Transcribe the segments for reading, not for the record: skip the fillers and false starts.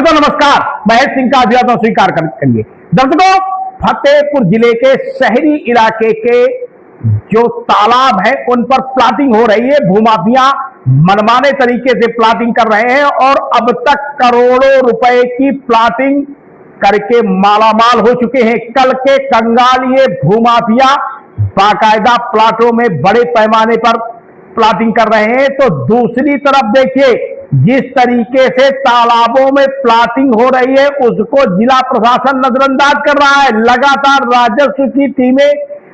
दर्शकों नमस्कार, महेश सिंह का अभिवादन स्वीकार करेंगे। दर्शकों, फतेहपुर जिले के शहरी इलाके के जो तालाब है उन पर प्लाटिंग हो रही है। भूमाफिया मनमाने तरीके से प्लाटिंग कर रहे हैं और अब तक करोड़ों रुपए की प्लाटिंग करके मालामाल हो चुके हैं। कल के कंगाल ये भूमाफिया बाकायदा प्लाटों में बड़े पैमाने पर प्लाटिंग कर रहे हैं। तो दूसरी तरफ देखिए, जिस तरीके से तालाबों में प्लाटिंग हो रही है उसको जिला प्रशासन नजरअंदाज कर रहा है। लगातार राजस्व की टीमें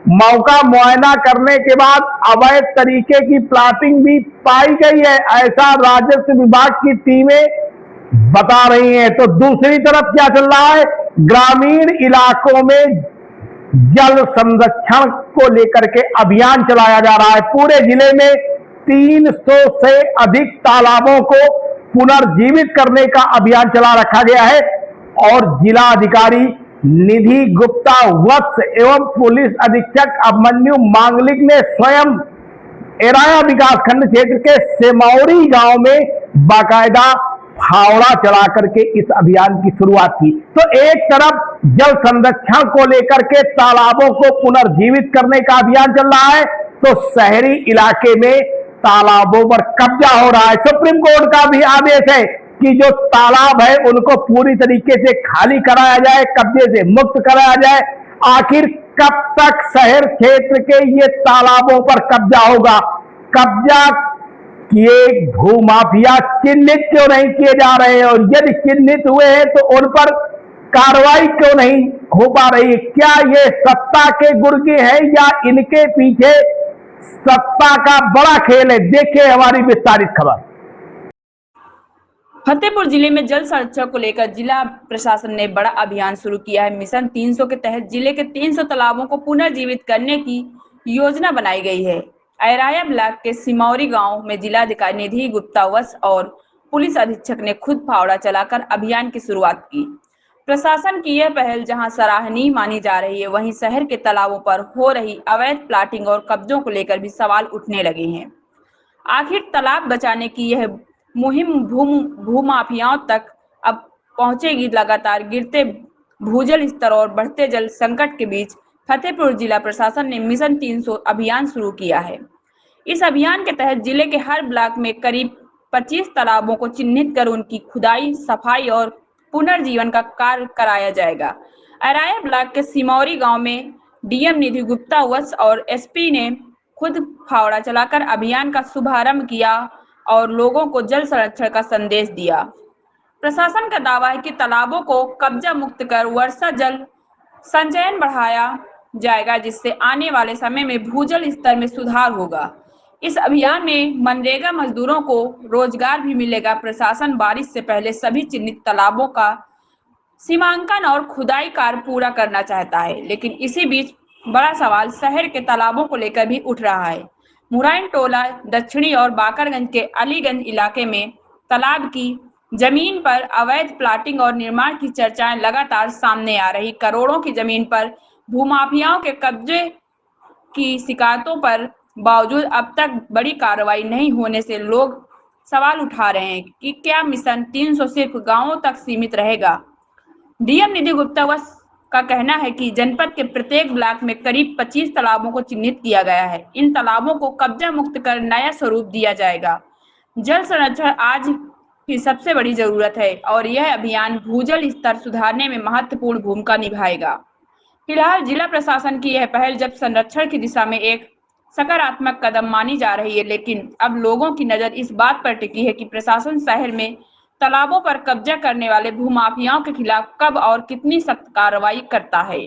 मौका मुआयना करने के बाद अवैध तरीके की प्लाटिंग भी पाई गई है, ऐसा राजस्व विभाग की टीमें बता रही हैं। तो दूसरी तरफ क्या चल रहा है, ग्रामीण इलाकों में जल संरक्षण को लेकर के अभियान चलाया जा रहा है। पूरे जिले में 300 से अधिक तालाबों को पुनर्जीवित करने का अभियान चला रखा गया है और जिला अधिकारी निधि गुप्ता वत्स एवं पुलिस अधीक्षक अभिमन्यु मांगलिक ने स्वयं एराया विकासखंड क्षेत्र के सेमौरी गांव में बाकायदा फावड़ा चला करके इस अभियान की शुरुआत की। तो एक तरफ जल संरक्षण को लेकर के तालाबों को पुनर्जीवित करने का अभियान चल रहा है, तो शहरी इलाके में तालाबों पर कब्जा हो रहा है। सुप्रीम कोर्ट का भी आदेश है कि जो तालाब है उनको पूरी तरीके से खाली कराया जाए, कब्जे से मुक्त कराया जाए। आखिर कब तक शहर क्षेत्र के ये तालाबों पर कब्जा होगा? कब्जा किए भूमाफिया चिन्हित क्यों नहीं किए जा रहे हैं, और यदि चिन्हित हुए हैं तो उन पर कार्रवाई क्यों नहीं हो पा रही है? क्या ये सत्ता के गुर्गे हैं या इनके पीछे सत्ता का बड़ा खेल है? देखिए हमारी विस्तारित खबर। फतेहपुर जिले में जल संरक्षण को लेकर जिला प्रशासन ने बड़ा अभियान शुरू किया है। मिशन 300 के तहत जिले के 300 तालाबों को पुनर्जीवित करने की योजना बनाई गई है। ऐराया ब्लॉक के सिमौरी गांव में जिलाधिकारी निधि गुप्ता वत्स और पुलिस अधीक्षक ने खुद फावड़ा चलाकर अभियान की शुरुआत की। प्रशासन की यह पहल जहां सराहनीय मानी जा रही है, वहीं शहर के तालाबों पर हो रही अवैध प्लाटिंग और कब्जों को लेकर भी सवाल उठने लगे हैं। आखिर तालाब बचाने की यह मुहिम भूमाफियाओं तक अब पहुंचेगी। लगातार गिरते भूजल स्तर और बढ़ते जल संकट के बीच फतेहपुर जिला प्रशासन ने मिशन 300 अभियान शुरू किया है। इस अभियान के तहत जिले के हर ब्लॉक में करीब 25 तालाबों को चिन्हित कर उनकी खुदाई, सफाई और पुनर्जीवन का कार्य कराया जाएगा। ऐराया ब्लॉक के सिमौरी गांव में डीएम निधि गुप्ता वत्स और एसपी ने खुद फावड़ा चलाकर अभियान का शुभारंभ किया और लोगों को जल संरक्षण का संदेश दिया। प्रशासन का दावा है कि तालाबों को कब्जा मुक्त कर वर्षा जल संचयन बढ़ाया जाएगा, जिससे आने वाले समय में भूजल स्तर में सुधार होगा। इस अभियान में मनरेगा मजदूरों को रोजगार भी मिलेगा। प्रशासन बारिश से पहले सभी चिन्हित तालाबों का सीमांकन और खुदाई कार्य पूरा करना चाहता है, लेकिन इसी बीच बड़ा सवाल शहर के तालाबों को लेकर भी उठ रहा है। मुराइन टोला, दक्षिणी और बाकरगंज के अलीगंज इलाके में तालाब की जमीन पर अवैध प्लाटिंग और निर्माण की चर्चाएं लगातार सामने आ रही। करोड़ों की जमीन पर भूमाफियाओं के कब्जे की शिकायतों पर बावजूद अब तक बड़ी कार्रवाई नहीं होने से लोग सवाल उठा रहे हैं कि क्या मिशन 300 सिर्फ गांवों तक सीमित रहेगा। डीएम निधि गुप्ता वत्स का कहना है कि जनपद के प्रत्येक ब्लॉक में करीब 25 तालाबों को चिन्हित किया गया है। इन तालाबों को कब्जा मुक्त कर नया स्वरूप दिया जाएगा। जल संरक्षण आज की सबसे बड़ी जरूरत है और यह अभियान भूजल स्तर सुधारने में महत्वपूर्ण भूमिका निभाएगा। फिलहाल जिला प्रशासन की यह पहल जल संरक्षण की दिशा में एक सकारात्मक कदम मानी जा रही है, लेकिन अब लोगों की नजर इस बात पर टिकी है कि प्रशासन शहर में तालाबों पर कब्जा करने वाले भूमाफियाओं के खिलाफ कब और कितनी सख्त कार्रवाई करता है।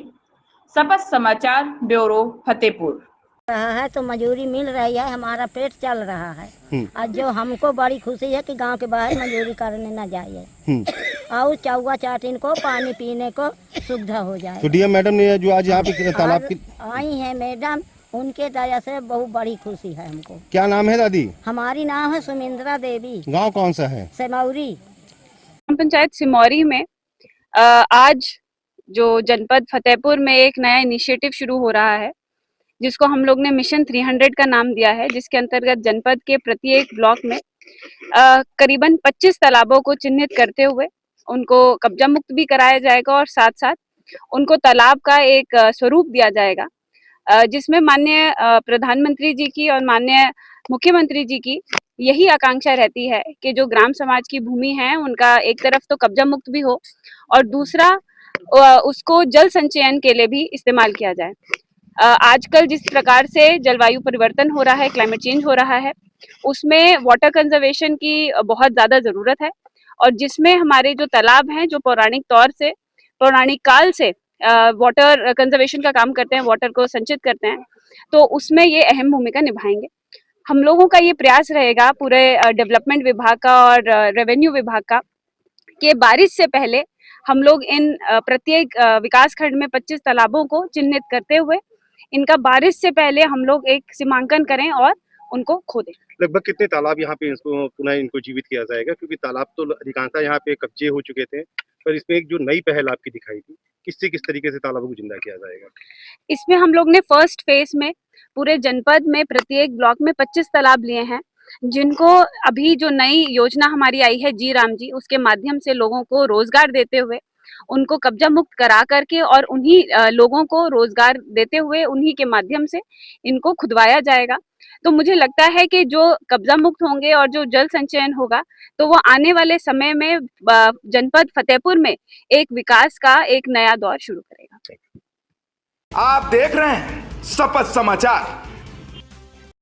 सपथ समाचार ब्यूरो फतेहपुर। रहा है तो मजदूरी मिल रही है, हमारा पेट चल रहा है। और जो हमको बड़ी खुशी है कि गांव के बाहर मजदूरी करने न जाइए और चौवा चाटिन को पानी पीने को सुविधा हो जाए। तो डीएम मैडम ने जो आज यहाँ पे तालाब की आई है मैडम, उनके दया से बहुत बड़ी खुशी है हमको। क्या नाम है दादी? हमारी नाम है सुमिंद्रा देवी। गांव कौन सा है? सेमौरी। पंचायत सिमौरी में आज जो जनपद फतेहपुर में एक नया इनिशिएटिव शुरू हो रहा है, जिसको हम लोग ने मिशन 300 का नाम दिया है, जिसके अंतर्गत जनपद के प्रत्येक ब्लॉक में करीबन 25 तालाबों को चिन्हित करते हुए उनको कब्जा मुक्त भी कराया जाएगा और साथ साथ उनको तालाब का एक स्वरूप दिया जाएगा, जिसमें माननीय प्रधानमंत्री जी की और माननीय मुख्यमंत्री जी की यही आकांक्षा रहती है कि जो ग्राम समाज की भूमि है उनका एक तरफ तो कब्जा मुक्त भी हो और दूसरा उसको जल संचयन के लिए भी इस्तेमाल किया जाए। आजकल जिस प्रकार से जलवायु परिवर्तन हो रहा है, क्लाइमेट चेंज हो रहा है, उसमें वाटर कंजर्वेशन की बहुत ज़्यादा ज़रूरत है और जिसमें हमारे जो तालाब हैं, जो पौराणिक काल से वाटर कंजर्वेशन का काम करते हैं, वाटर को संचित करते हैं, तो उसमें ये अहम भूमिका निभाएंगे। हम लोगों का ये प्रयास रहेगा पूरे डेवलपमेंट विभाग का और रेवेन्यू विभाग का कि बारिश से पहले हम लोग इन प्रत्येक विकास खंड में 25 तालाबों को चिन्हित करते हुए इनका बारिश से पहले हम लोग एक सीमांकन करें और उनको खोदें। लगभग कितने तालाब यहाँ पे इसको पुनः इनको जीवित किया जाएगा, क्योंकि तालाब तो अधिकांशतः यहाँ पे कब्जे हो चुके थे, पर इसमें एक जो नई पहल आपकी दिखाई थी, किस तरीके से तालाबों को जिंदा किया जाएगा? इसमें हम लोग ने फर्स्ट फेज में पूरे जनपद में प्रत्येक ब्लॉक में 25 तालाब लिए हैं, जिनको अभी जो नई योजना हमारी आई है जी राम जी, उसके माध्यम से लोगों को रोजगार देते हुए उनको कब्जा मुक्त करा करके और उन्हीं लोगों को रोजगार देते हुए उन्हीं के माध्यम से इनको खुदवाया जाएगा। तो मुझे लगता है कि जो कब्जा मुक्त होंगे और जो जल संचयन होगा तो वो आने वाले समय में जनपद फतेहपुर में एक विकास का एक नया दौर शुरू करेगा। आप देख रहे हैं शपथ समाचार।